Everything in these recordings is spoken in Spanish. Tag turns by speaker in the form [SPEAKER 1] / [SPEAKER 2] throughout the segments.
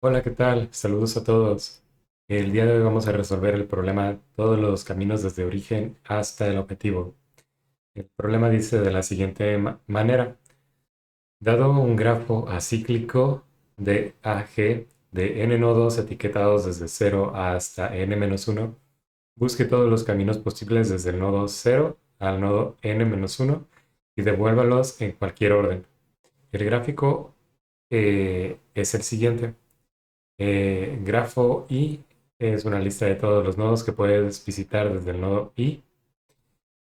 [SPEAKER 1] Hola, ¿qué tal? Saludos a todos. El día de hoy vamos a resolver el problema todos los caminos desde origen hasta el objetivo. El problema dice de la siguiente manera. Dado un grafo acíclico de AG de n nodos etiquetados desde 0 hasta n-1, busque todos los caminos posibles desde el nodo 0 al nodo n-1 y devuélvalos en cualquier orden. El gráfico es el siguiente. Grafo I es una lista de todos los nodos que puedes visitar desde el nodo I.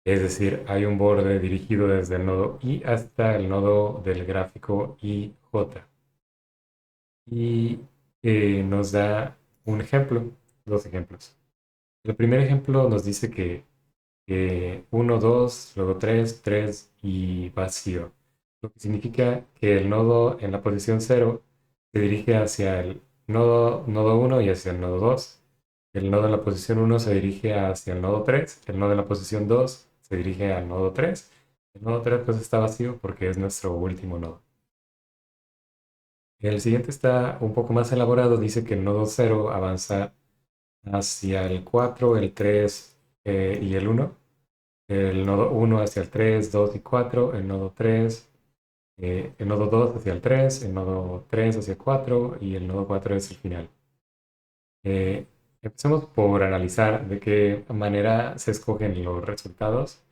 [SPEAKER 1] Es decir, hay un borde dirigido desde el nodo I hasta el nodo del gráfico IJ. Y nos da un ejemplo, dos ejemplos. El primer ejemplo nos dice que 1, 2, luego 3, 3 y vacío. Lo que significa que el nodo en la posición 0 se dirige hacia el nodo 1 y hacia el nodo 2. El nodo en la posición 1 se dirige hacia el nodo 3. El nodo en la posición 2 se dirige al nodo 3. El nodo 3 pues está vacío porque es nuestro último nodo. El siguiente está un poco más elaborado. Dice que el nodo 0 avanza hacia el 4, el 3 y el 1. El nodo 1 hacia el 3, 2 y 4, el nodo 3, el nodo 2 hacia el 3, el nodo 3 hacia el 4 y el nodo 4 es el final. Empecemos por analizar de qué manera se escogen los resultados.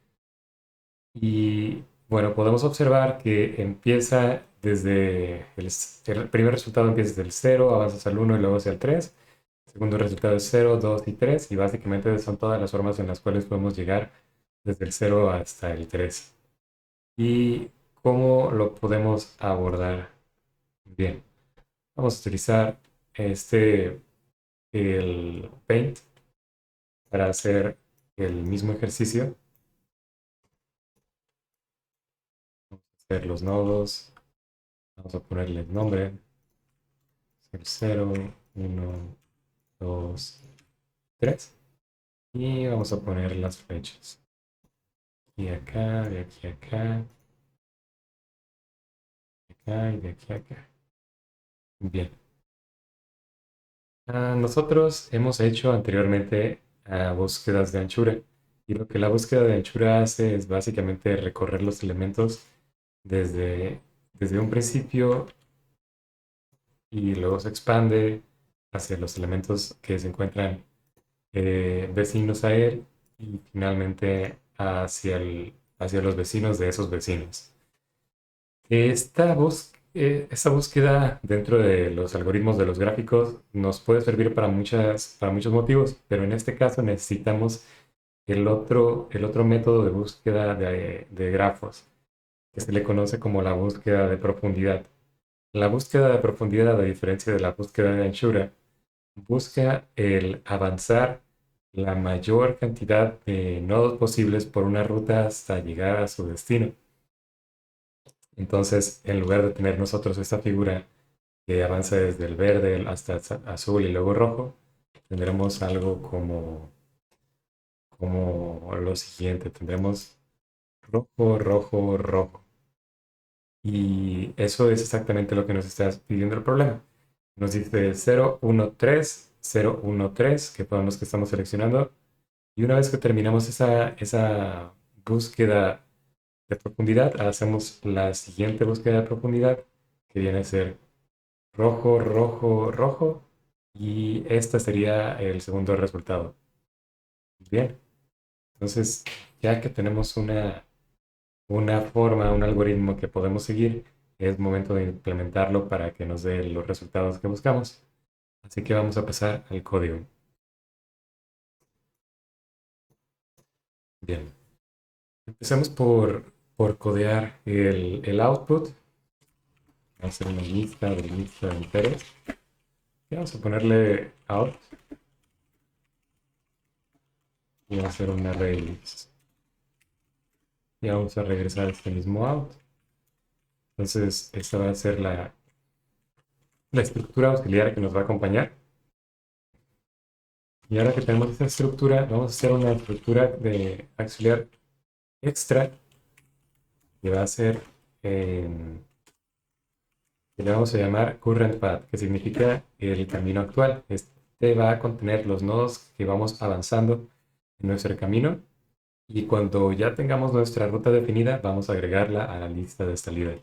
[SPEAKER 1] Y bueno, podemos observar que empieza desde el primer resultado empieza desde el 0, avanzas al 1 y luego hacia el 3. El segundo resultado es 0, 2 y 3 y básicamente son todas las formas en las cuales podemos llegar desde el 0 hasta el 3. ¿Y cómo lo podemos abordar? Bien, vamos a utilizar el Paint para hacer el mismo ejercicio. Vamos a hacer los nodos, vamos a ponerle nombre, el 0, 1, 2, 3. Y vamos a poner las flechas. Y acá, de aquí a acá, de acá y de aquí a acá. Bien. Nosotros hemos hecho anteriormente búsquedas de anchura y lo que la búsqueda de anchura hace es básicamente recorrer los elementos desde, desde un principio y luego se expande hacia los elementos que se encuentran vecinos a él y finalmente hacia los vecinos de esos vecinos. Esta búsqueda dentro de los algoritmos de los gráficos nos puede servir para muchos motivos, pero en este caso necesitamos el otro método de búsqueda de grafos, que se le conoce como la búsqueda de profundidad. La búsqueda de profundidad, a diferencia de la búsqueda de anchura, busca el avanzar la mayor cantidad de nodos posibles por una ruta hasta llegar a su destino. Entonces, en lugar de tener nosotros esta figura que avanza desde el verde hasta el azul y luego rojo, tendremos algo como lo siguiente. Tendremos rojo, rojo, rojo. Y eso es exactamente lo que nos está pidiendo el problema. Nos dice 0, 1, 3, 0, 1, 3, que son los que estamos seleccionando. Y una vez que terminamos esa búsqueda de profundidad, hacemos la siguiente búsqueda de profundidad, que viene a ser rojo, rojo, rojo. Y este sería el segundo resultado. Bien, entonces ya que tenemos una forma, un algoritmo que podemos seguir, es momento de implementarlo para que nos dé los resultados que buscamos. Así que vamos a pasar al código. Bien, empecemos por codear el output. Vamos a hacer una lista de enteros. Y vamos a ponerle out y vamos a hacer un array list. Y vamos a regresar a este mismo out. Entonces, esta va a ser la estructura auxiliar que nos va a acompañar. Y ahora que tenemos esta estructura, vamos a hacer una estructura de auxiliar extra que va a ser, que le vamos a llamar current path, que significa el camino actual. Este va a contener los nodos que vamos avanzando en nuestro camino y cuando ya tengamos nuestra ruta definida, vamos a agregarla a la lista de salida.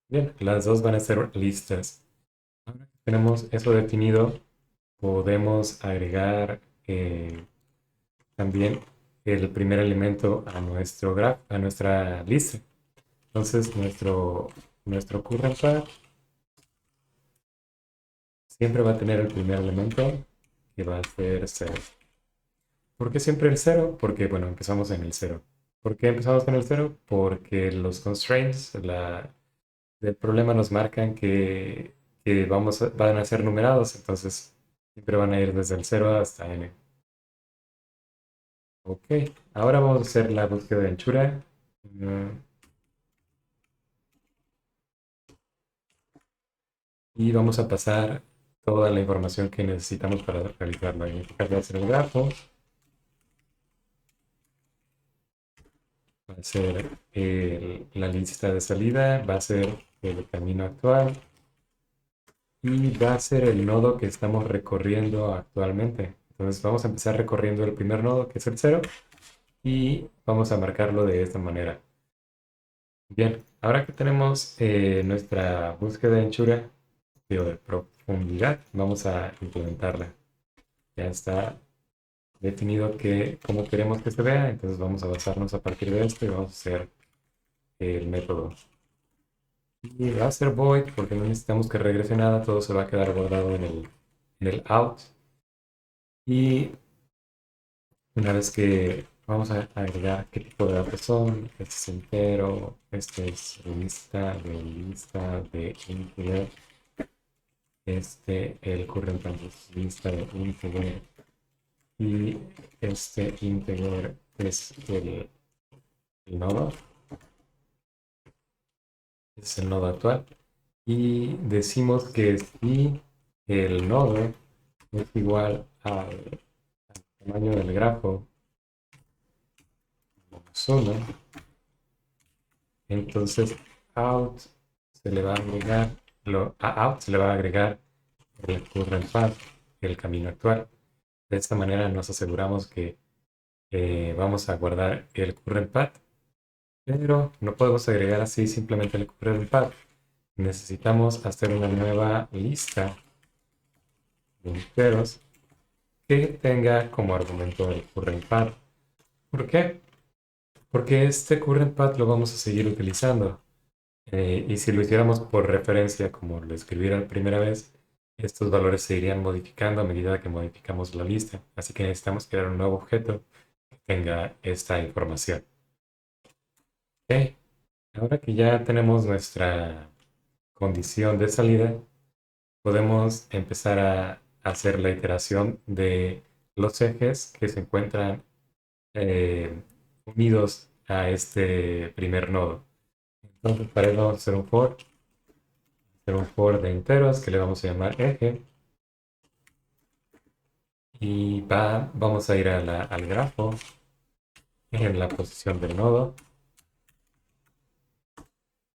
[SPEAKER 1] Bien, las dos van a ser listas. Ahora que tenemos eso definido, podemos agregar también el primer elemento a nuestro graph, a nuestra lista. Entonces, nuestro current path siempre va a tener el primer elemento que va a ser 0. ¿Por qué siempre el 0? Porque, bueno, empezamos en el 0. ¿Por qué empezamos con el 0? Porque los constraints del problema nos marcan que van a ser numerados, entonces siempre van a ir desde el 0 hasta n. Ok, ahora vamos a hacer la búsqueda de anchura. Y vamos a pasar toda la información que necesitamos para realizarlo. En este caso va a ser el grafo, va a ser la lista de salida, va a ser el camino actual y va a ser el nodo que estamos recorriendo actualmente. Entonces vamos a empezar recorriendo el primer nodo, que es el 0, y vamos a marcarlo de esta manera. Bien, ahora que tenemos nuestra búsqueda de anchura, digo, de profundidad, vamos a implementarla. Ya está definido cómo queremos que se vea, entonces vamos a basarnos a partir de esto y vamos a hacer el método. Y va a ser void porque no necesitamos que regrese nada, todo se va a quedar guardado en el out. Y una vez que vamos a agregar qué tipo de datos son, este es entero, este es lista de integer, el current es lista de integer y este integer es el nodo. Es el nodo actual. Y decimos que si el nodo es igual al tamaño del grafo menos 1, entonces out se le va a agregar, a out se le va a agregar el current path, el camino actual. De esta manera nos aseguramos que vamos a guardar el current path, pero no podemos agregar así simplemente el current path. Necesitamos hacer una nueva lista de enteros que tenga como argumento el current path. ¿Por qué? Porque este current path lo vamos a seguir utilizando. Y si lo hiciéramos por referencia, como lo escribí la primera vez, estos valores se irían modificando a medida que modificamos la lista. Así que necesitamos crear un nuevo objeto que tenga esta información. Ok, ahora que ya tenemos nuestra condición de salida, podemos empezar a hacer la iteración de los ejes que se encuentran unidos a este primer nodo. Entonces, para eso vamos a hacer un for de enteros que le vamos a llamar eje. Y vamos a ir al grafo en la posición del nodo.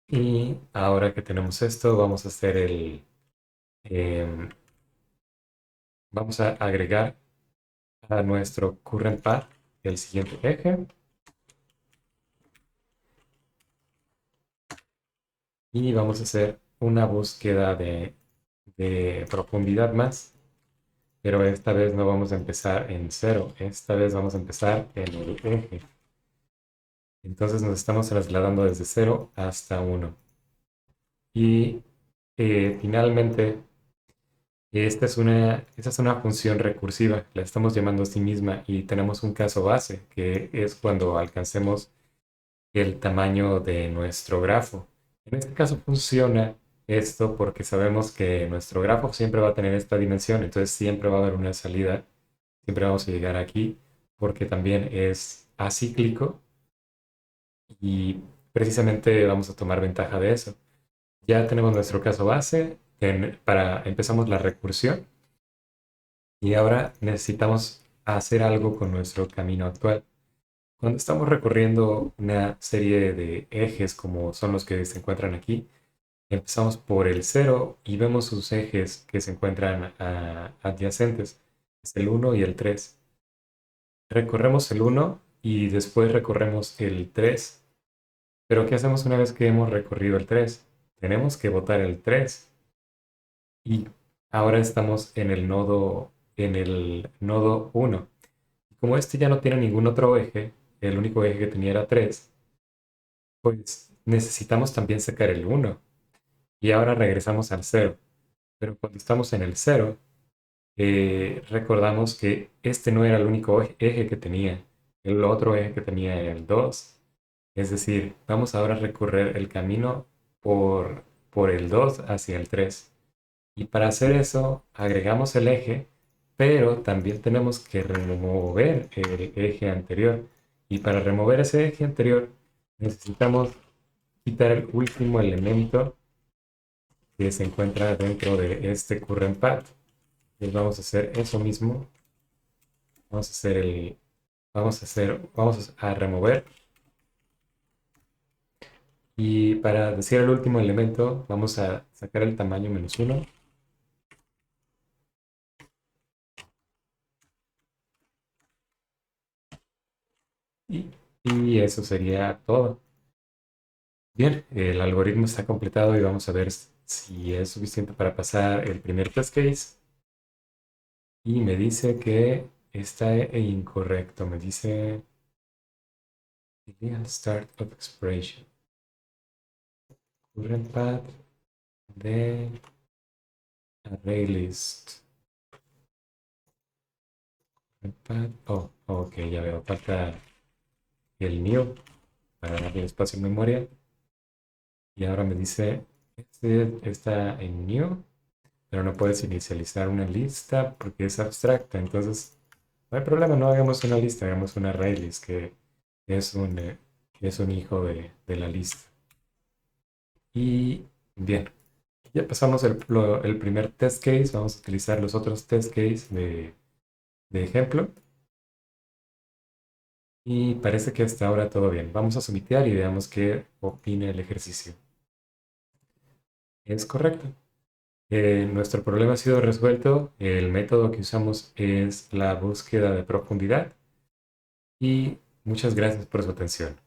[SPEAKER 1] Y ahora que tenemos esto, vamos a hacer vamos a agregar a nuestro current path el siguiente eje. Y vamos a hacer una búsqueda de profundidad más, pero esta vez no vamos a empezar en 0, esta vez vamos a empezar en el eje. Entonces nos estamos trasladando desde 0 hasta 1. Y finalmente, esta es una función recursiva, la estamos llamando a sí misma y tenemos un caso base, que es cuando alcancemos el tamaño de nuestro grafo. En este caso funciona esto porque sabemos que nuestro grafo siempre va a tener esta dimensión, entonces siempre va a haber una salida, siempre vamos a llegar aquí, porque también es acíclico y precisamente vamos a tomar ventaja de eso. Ya tenemos nuestro caso base, empezamos la recursión y ahora necesitamos a hacer algo con nuestro camino actual. Cuando estamos recorriendo una serie de ejes como son los que se encuentran aquí, empezamos por el cero y vemos sus ejes que se encuentran adyacentes. Es el uno y el 3. Recorremos el uno y después recorremos el 3. Pero ¿qué hacemos una vez que hemos recorrido el 3? Tenemos que botar el 3 y ahora estamos en el nodo 1. Como este ya no tiene ningún otro eje, el único eje que tenía era 3, pues necesitamos también sacar el uno. Y ahora regresamos al cero. Pero cuando estamos en el cero, recordamos que este no era el único eje que tenía. El otro eje que tenía era el 2. Es decir, vamos ahora a recorrer el camino por el 2 hacia el 3. Y para hacer eso, agregamos el eje, pero también tenemos que remover el eje anterior. Y para remover ese eje anterior, necesitamos quitar el último elemento que se encuentra dentro de este current path. Entonces vamos a hacer eso mismo. Vamos a hacer vamos a remover. Y para decir el último elemento, vamos a sacar el tamaño -1. Y, y eso sería todo. Bien, el algoritmo está completado y vamos a ver si es suficiente para pasar el primer test case. Y me dice que está incorrecto. Me dice illegal start of expiration. Current path de array list. Current path. Oh, ok, ya veo. Falta el new para darle espacio en memoria. Y ahora me dice, este está en new, pero no puedes inicializar una lista porque es abstracta. Entonces, no hay problema, no hagamos una lista, hagamos una array list que es es un hijo de la lista. Y bien, ya pasamos el primer test case. Vamos a utilizar los otros test case de ejemplo. Y parece que hasta ahora todo bien. Vamos a sumitear y veamos qué opina el ejercicio. Es correcto. Nuestro problema ha sido resuelto. El método que usamos es la búsqueda de profundidad. Y muchas gracias por su atención.